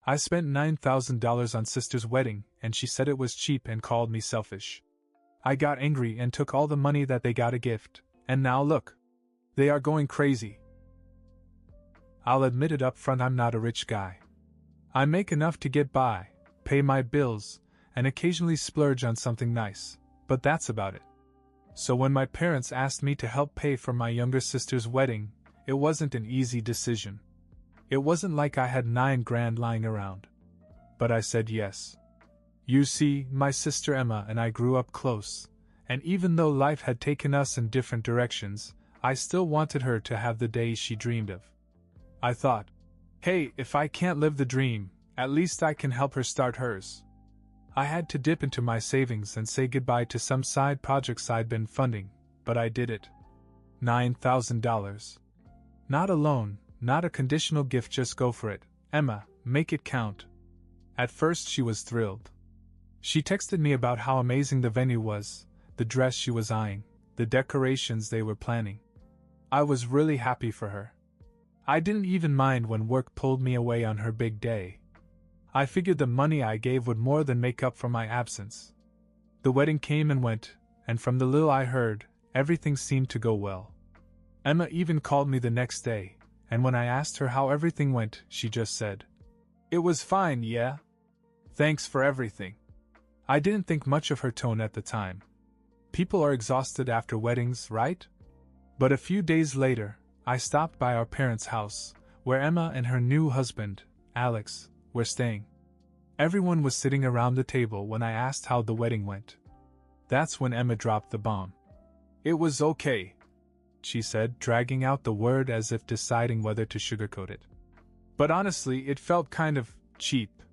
I spent $9,000 on sister's wedding, and she said it was cheap and called me selfish. I got angry and took all the money that they got a gift, and now look. They are going crazy. I'll admit it up front, I'm not a rich guy. I make enough to get by, pay my bills, and occasionally splurge on something nice, but that's about it. So when my parents asked me to help pay for my younger sister's wedding, it wasn't an easy decision. It wasn't like I had $9,000 lying around. But I said yes. You see, my sister Emma and I grew up close, and even though life had taken us in different directions, I still wanted her to have the days she dreamed of. I thought, hey, if I can't live the dream, at least I can help her start hers. I had to dip into my savings and say goodbye to some side projects I'd been funding, but I did it. $9,000. Not a loan, not a conditional gift, just go for it, Emma, make it count. At first she was thrilled. She texted me about how amazing the venue was, the dress she was eyeing, the decorations they were planning. I was really happy for her. I didn't even mind when work pulled me away on her big day. I figured the money I gave would more than make up for my absence. The wedding came and went, and from the little I heard, everything seemed to go well. Emma even called me the next day, and when I asked her how everything went, she just said, "It was fine, yeah. Thanks for everything." I didn't think much of her tone at the time. People are exhausted after weddings, right? But a few days later, I stopped by our parents' house, where Emma and her new husband, Alex, were staying. Everyone was sitting around the table when I asked how the wedding went. That's when Emma dropped the bomb. "It was okay," she said, dragging out the word as if deciding whether to sugarcoat it. "But honestly, it felt kind of cheap.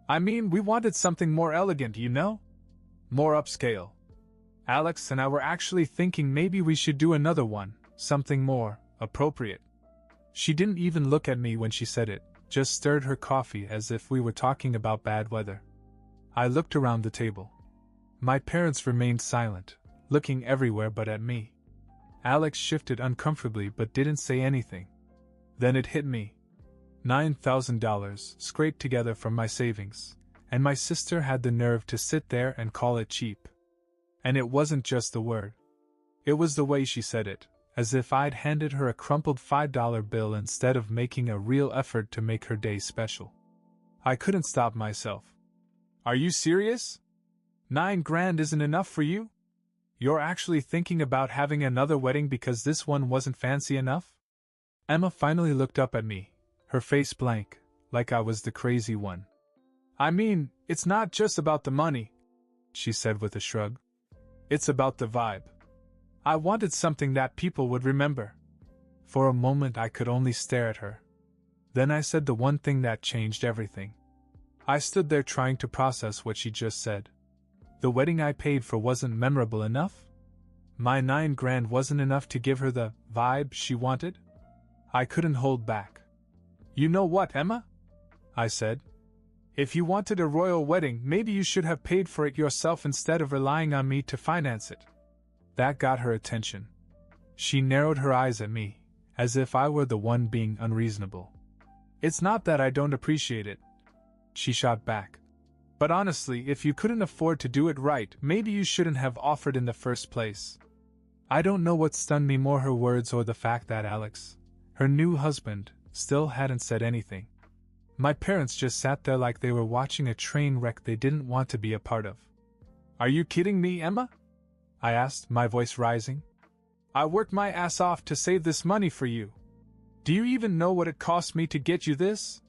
I mean, we wanted something more elegant, you know? More upscale. Alex and I were actually thinking maybe we should do another one, something more appropriate." She didn't even look at me when she said it, just stirred her coffee as if we were talking about bad weather. I looked around the table. My parents remained silent, looking everywhere but at me. Alex shifted uncomfortably but didn't say anything. Then it hit me. $9,000 scraped together from my savings, and my sister had the nerve to sit there and call it cheap. And it wasn't just the word. It was the way she said it, as if I'd handed her a crumpled $5 bill instead of making a real effort to make her day special. I couldn't stop myself. "Are you serious? $9,000 isn't enough for you? You're actually thinking about having another wedding because this one wasn't fancy enough?" Emma finally looked up at me, her face blank, like I was the crazy one. "I mean, it's not just about the money," she said with a shrug. "It's about the vibe. I wanted something that people would remember." For a moment I could only stare at her. Then I said the one thing that changed everything. I stood there trying to process what she just said. The wedding I paid for wasn't memorable enough? My $9,000 wasn't enough to give her the vibe she wanted? I couldn't hold back. "You know what, Emma?" I said. "If you wanted a royal wedding, maybe you should have paid for it yourself instead of relying on me to finance it." That got her attention. She narrowed her eyes at me, as if I were the one being unreasonable. "It's not that I don't appreciate it," she shot back. "But honestly, if you couldn't afford to do it right, maybe you shouldn't have offered in the first place." I don't know what stunned me more, her words or the fact that Alex, her new husband, still hadn't said anything. My parents just sat there like they were watching a train wreck they didn't want to be a part of. "Are you kidding me, Emma?" I asked, my voice rising. "I worked my ass off to save this money for you. Do you even know what it cost me to get you this?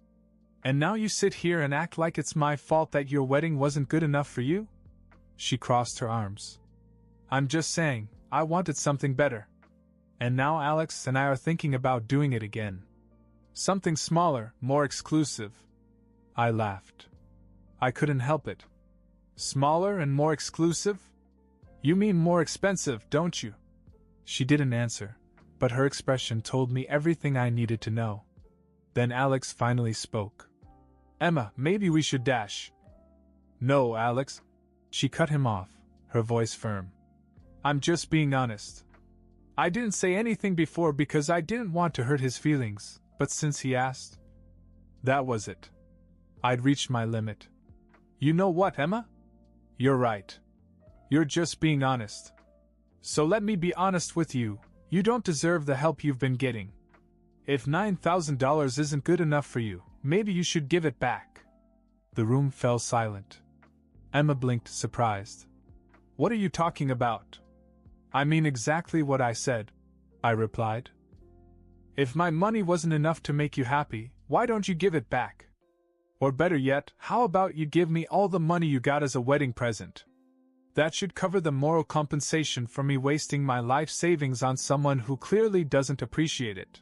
And now you sit here and act like it's my fault that your wedding wasn't good enough for you?" She crossed her arms. "I'm just saying, I wanted something better. And now Alex and I are thinking about doing it again. Something smaller, more exclusive." I laughed. I couldn't help it. "Smaller and more exclusive? You mean more expensive, don't you?" She didn't answer, but her expression told me everything I needed to know. Then Alex finally spoke. "Emma, maybe we should dash." "No, Alex." She cut him off, her voice firm. "I'm just being honest. I didn't say anything before because I didn't want to hurt his feelings, but since he asked..." That was it. I'd reached my limit. You know what, Emma? You're right. You're just being honest. So let me be honest with you, you don't deserve the help you've been getting. If $9,000 isn't good enough for you, maybe you should give it back. The room fell silent. Emma blinked, surprised. What are you talking about? I mean exactly what I said, I replied. If my money wasn't enough to make you happy, why don't you give it back? Or better yet, how about you give me all the money you got as a wedding present? That should cover the moral compensation for me wasting my life savings on someone who clearly doesn't appreciate it.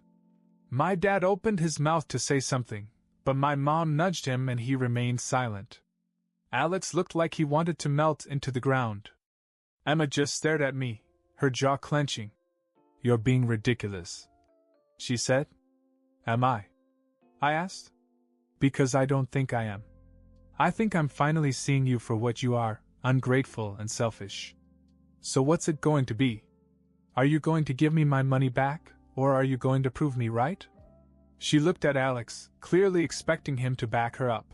My dad opened his mouth to say something, but my mom nudged him and he remained silent. Alex looked like he wanted to melt into the ground. Emma just stared at me, her jaw clenching. You're being ridiculous, she said. Am I? I asked. Because I don't think I am. I think I'm finally seeing you for what you are, ungrateful and selfish. So what's it going to be? Are you going to give me my money back, or are you going to prove me right? She looked at Alex, clearly expecting him to back her up.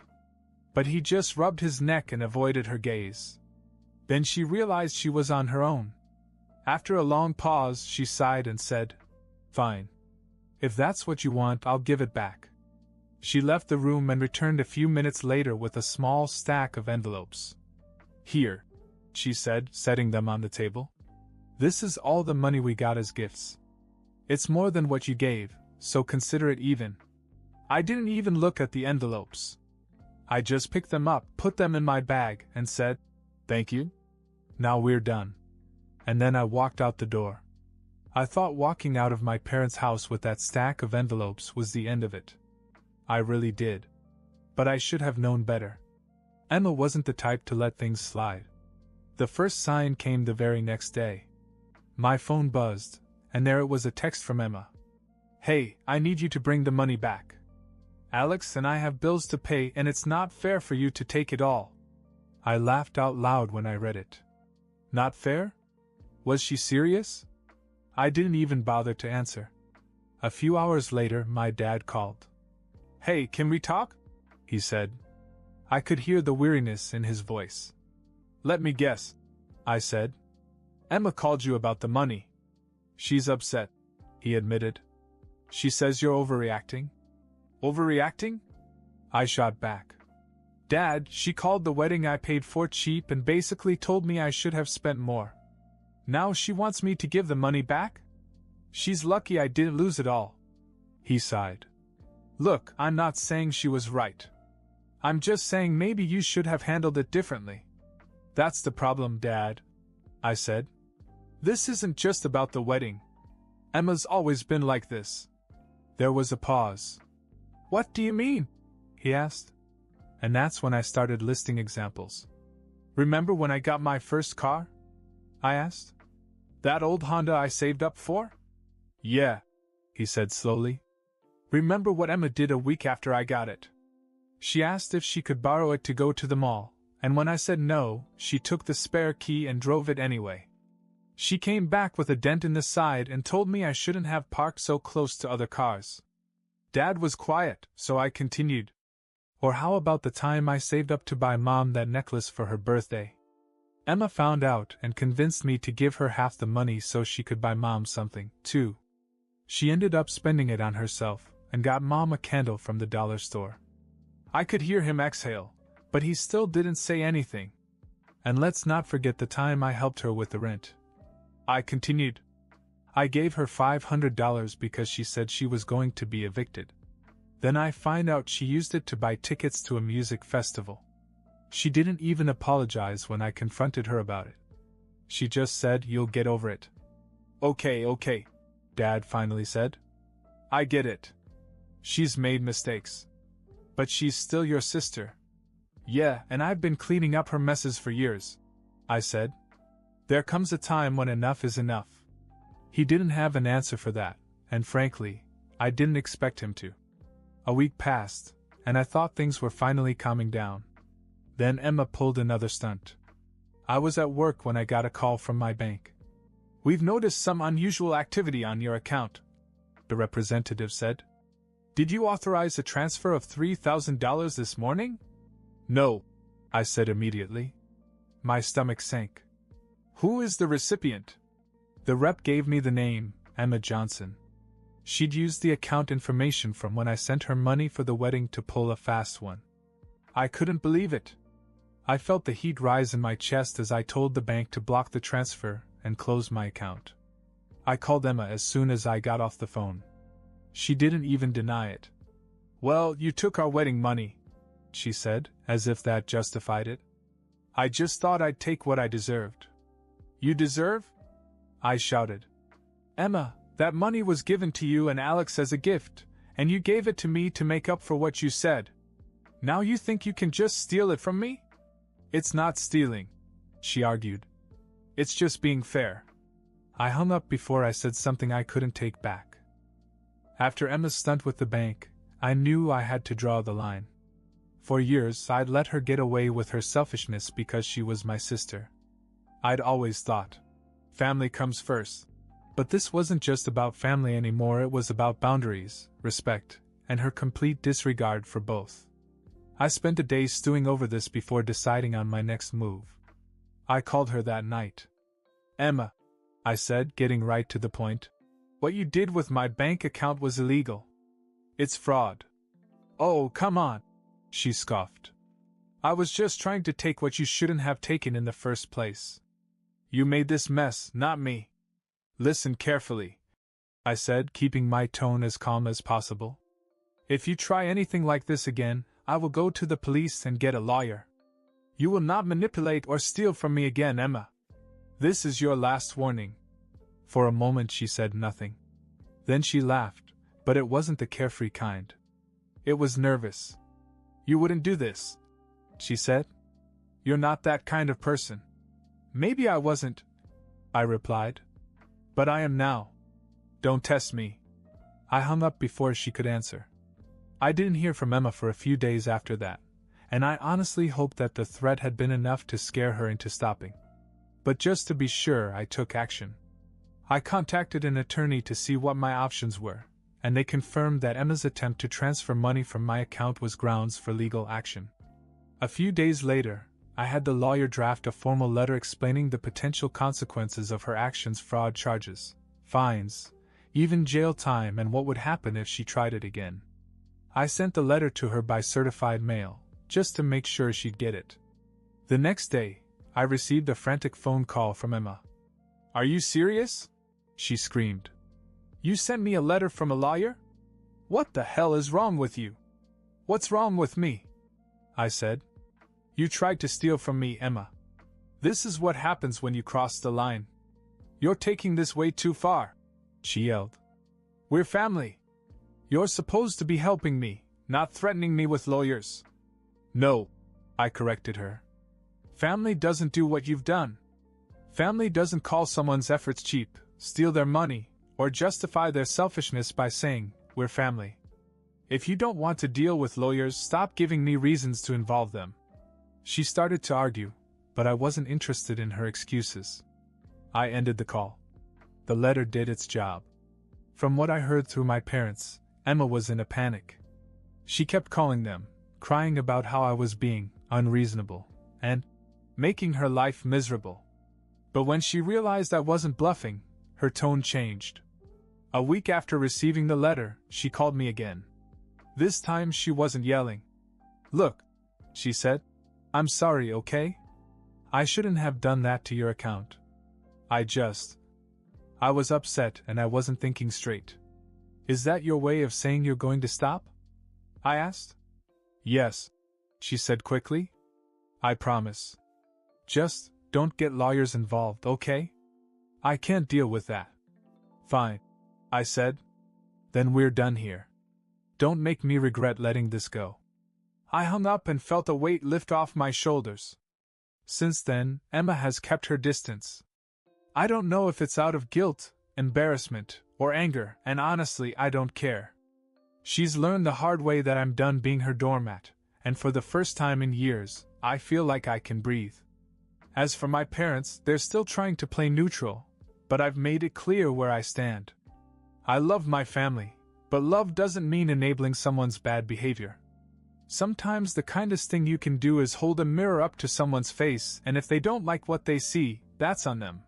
But he just rubbed his neck and avoided her gaze. Then she realized she was on her own. After a long pause, she sighed and said, Fine. If that's what you want, I'll give it back. She left the room and returned a few minutes later with a small stack of envelopes. Here, she said, setting them on the table. This is all the money we got as gifts. It's more than what you gave, so consider it even. I didn't even look at the envelopes. I just picked them up, put them in my bag, and said, Thank you. Now we're done. And then I walked out the door. I thought walking out of my parents' house with that stack of envelopes was the end of it. I really did. But I should have known better. Emma wasn't the type to let things slide. The first sign came the very next day. My phone buzzed, and there it was, a text from Emma. Hey, I need you to bring the money back. Alex and I have bills to pay and it's not fair for you to take it all. I laughed out loud when I read it. Not fair? Was she serious? I didn't even bother to answer. A few hours later, my dad called. Hey, can we talk? He said. I could hear the weariness in his voice. Let me guess, I said. Emma called you about the money. She's upset, he admitted. She says you're overreacting. Overreacting? I shot back. Dad, she called the wedding I paid for cheap and basically told me I should have spent more. Now she wants me to give the money back? She's lucky I didn't lose it all. He sighed. Look, I'm not saying she was right. I'm just saying maybe you should have handled it differently. That's the problem, Dad, I said. This isn't just about the wedding. Emma's always been like this. There was a pause. What do you mean? He asked. And that's when I started listing examples. Remember when I got my first car? I asked. That old Honda I saved up for? Yeah, he said slowly. Remember what Emma did a week after I got it? She asked if she could borrow it to go to the mall, and when I said no, she took the spare key and drove it anyway. She came back with a dent in the side and told me I shouldn't have parked so close to other cars. Dad was quiet, so I continued. Or how about the time I saved up to buy Mom that necklace for her birthday? Emma found out and convinced me to give her half the money so she could buy Mom something, too. She ended up spending it on herself and got Mom a candle from the dollar store. I could hear him exhale, but he still didn't say anything. And let's not forget the time I helped her with the rent. I continued. I gave her $500 because she said she was going to be evicted. Then I find out she used it to buy tickets to a music festival. She didn't even apologize when I confronted her about it. She just said, "You'll get over it." Okay, Dad finally said. I get it. She's made mistakes. But she's still your sister. Yeah, and I've been cleaning up her messes for years, I said. There comes a time when enough is enough. He didn't have an answer for that, and frankly, I didn't expect him to. A week passed, and I thought things were finally calming down. Then Emma pulled another stunt. I was at work when I got a call from my bank. We've noticed some unusual activity on your account, the representative said. Did you authorize a transfer of $3,000 this morning? No, I said immediately. My stomach sank. Who is the recipient? The rep gave me the name, Emma Johnson. She'd used the account information from when I sent her money for the wedding to pull a fast one. I couldn't believe it. I felt the heat rise in my chest as I told the bank to block the transfer and close my account. I called Emma as soon as I got off the phone. She didn't even deny it. Well, you took our wedding money, she said, as if that justified it. I just thought I'd take what I deserved. You deserve? I shouted. Emma, that money was given to you and Alex as a gift, and you gave it to me to make up for what you said. Now you think you can just steal it from me? It's not stealing, she argued. It's just being fair. I hung up before I said something I couldn't take back. After Emma's stunt with the bank, I knew I had to draw the line. For years, I'd let her get away with her selfishness because she was my sister. I'd always thought, family comes first. But this wasn't just about family anymore, it was about boundaries, respect, and her complete disregard for both. I spent a day stewing over this before deciding on my next move. I called her that night. Emma, I said, getting right to the point. What you did with my bank account was illegal. It's fraud. Oh, come on, she scoffed. I was just trying to take what you shouldn't have taken in the first place. You made this mess, not me. Listen carefully, I said, keeping my tone as calm as possible. If you try anything like this again, I will go to the police and get a lawyer. You will not manipulate or steal from me again, Emma. This is your last warning. For a moment she said nothing. Then she laughed, but it wasn't the carefree kind. It was nervous. You wouldn't do this, she said. You're not that kind of person. Maybe I wasn't, I replied. But I am now. Don't test me. I hung up before she could answer. I didn't hear from Emma for a few days after that, and I honestly hoped that the threat had been enough to scare her into stopping. But just to be sure, I took action. I contacted an attorney to see what my options were, and they confirmed that Emma's attempt to transfer money from my account was grounds for legal action. A few days later, I had the lawyer draft a formal letter explaining the potential consequences of her actions: fraud charges, fines, even jail time, and what would happen if she tried it again. I sent the letter to her by certified mail, just to make sure she'd get it. The next day, I received a frantic phone call from Emma. Are you serious? She screamed. You sent me a letter from a lawyer? What the hell is wrong with you? What's wrong with me? I said. You tried to steal from me, Emma. This is what happens when you cross the line. You're taking this way too far, she yelled. We're family. You're supposed to be helping me, not threatening me with lawyers. No, I corrected her. Family doesn't do what you've done. Family doesn't call someone's efforts cheap, steal their money, or justify their selfishness by saying, we're family. If you don't want to deal with lawyers, stop giving me reasons to involve them. She started to argue, but I wasn't interested in her excuses. I ended the call. The letter did its job. From what I heard through my parents, Emma was in a panic. She kept calling them, crying about how I was being unreasonable and making her life miserable. But when she realized I wasn't bluffing, her tone changed. A week after receiving the letter, she called me again. This time she wasn't yelling. Look, she said, I'm sorry, okay? I shouldn't have done that to your account. I was upset and I wasn't thinking straight. Is that your way of saying you're going to stop? I asked. Yes, she said quickly. I promise. Just don't get lawyers involved, okay? I can't deal with that. Fine, I said. Then we're done here. Don't make me regret letting this go. I hung up and felt a weight lift off my shoulders. Since then, Emma has kept her distance. I don't know if it's out of guilt, embarrassment, or anger, and honestly, I don't care. She's learned the hard way that I'm done being her doormat, and for the first time in years, I feel like I can breathe. As for my parents, they're still trying to play neutral, but I've made it clear where I stand. I love my family, But love doesn't mean enabling someone's bad behavior. Sometimes the kindest thing you can do is hold a mirror up to someone's face, and if they don't like what they see, that's on them.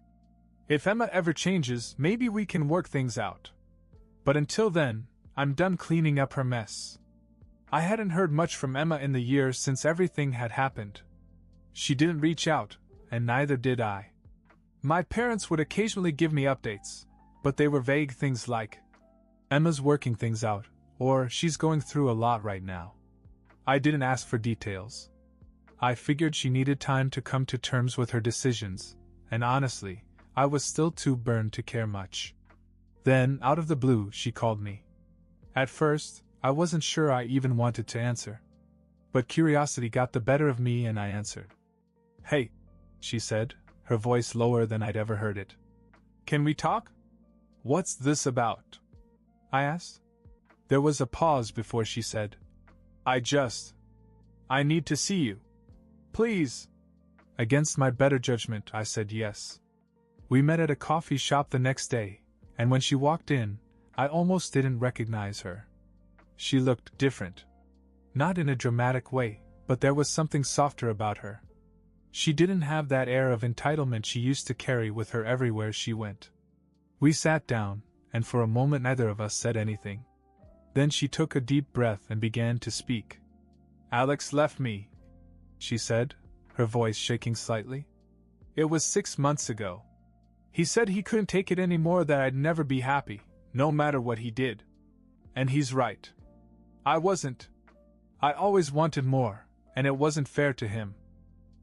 If Emma ever changes, maybe we can work things out. But until then, I'm done cleaning up her mess. I hadn't heard much from Emma in the years since everything had happened. She didn't reach out, and neither did I. My parents would occasionally give me updates, but they were vague things like, "Emma's working things out," or "she's going through a lot right now." I didn't ask for details. I figured she needed time to come to terms with her decisions, and honestly, I was still too burned to care much. Then, out of the blue, she called me. At first, I wasn't sure I even wanted to answer. But curiosity got the better of me and I answered. "Hey," she said, her voice lower than I'd ever heard it. "Can we talk?" "What's this about?" I asked. There was a pause before she said, I need to see you. Please." Against my better judgment, I said yes. We met at a coffee shop the next day, and when she walked in, I almost didn't recognize her. She looked different. Not in a dramatic way, but there was something softer about her. She didn't have that air of entitlement she used to carry with her everywhere she went. We sat down, and for a moment neither of us said anything. Then she took a deep breath and began to speak. "Alex left me," she said, her voice shaking slightly. "It was 6 months ago. He said he couldn't take it anymore, that I'd never be happy, no matter what he did. And he's right. I wasn't. I always wanted more, and it wasn't fair to him.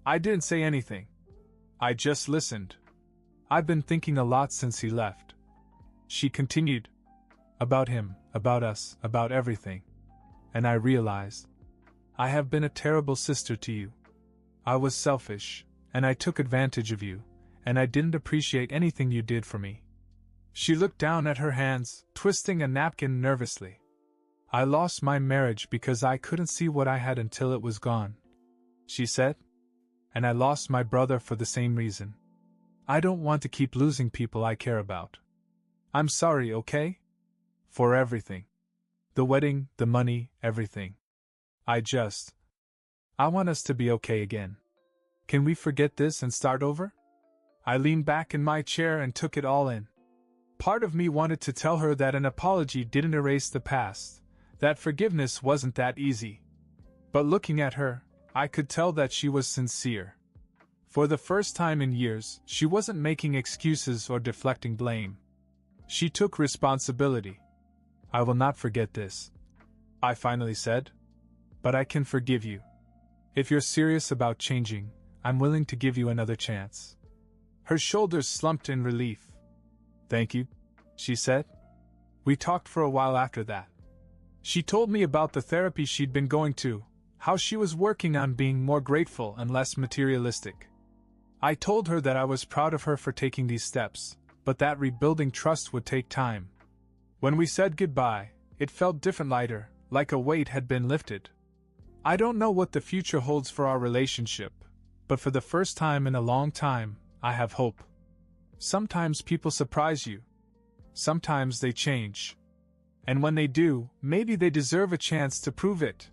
I didn't say anything. I just listened. I've been thinking a lot since he left." She continued. "About him, about us, about everything. And I realized, I have been a terrible sister to you. I was selfish, and I took advantage of you, and I didn't appreciate anything you did for me." She looked down at her hands, twisting a napkin nervously. "I lost my marriage because I couldn't see what I had until it was gone," she said. "And I lost my brother for the same reason. I don't want to keep losing people I care about. I'm sorry, okay? For everything. The wedding, the money, everything. I want us to be okay again. Can we forget this and start over?" I leaned back in my chair and took it all in. Part of me wanted to tell her that an apology didn't erase the past, that forgiveness wasn't that easy. But looking at her, I could tell that she was sincere. For the first time in years, she wasn't making excuses or deflecting blame. She took responsibility. "I will not forget this," I finally said. "But I can forgive you. If you're serious about changing, I'm willing to give you another chance." Her shoulders slumped in relief. "Thank you," she said. We talked for a while after that. She told me about the therapy she'd been going to, how she was working on being more grateful and less materialistic. I told her that I was proud of her for taking these steps, but that rebuilding trust would take time. When we said goodbye, it felt different, lighter, like a weight had been lifted. I don't know what the future holds for our relationship, but for the first time in a long time, I have hope. Sometimes people surprise you. Sometimes they change. And when they do, maybe they deserve a chance to prove it.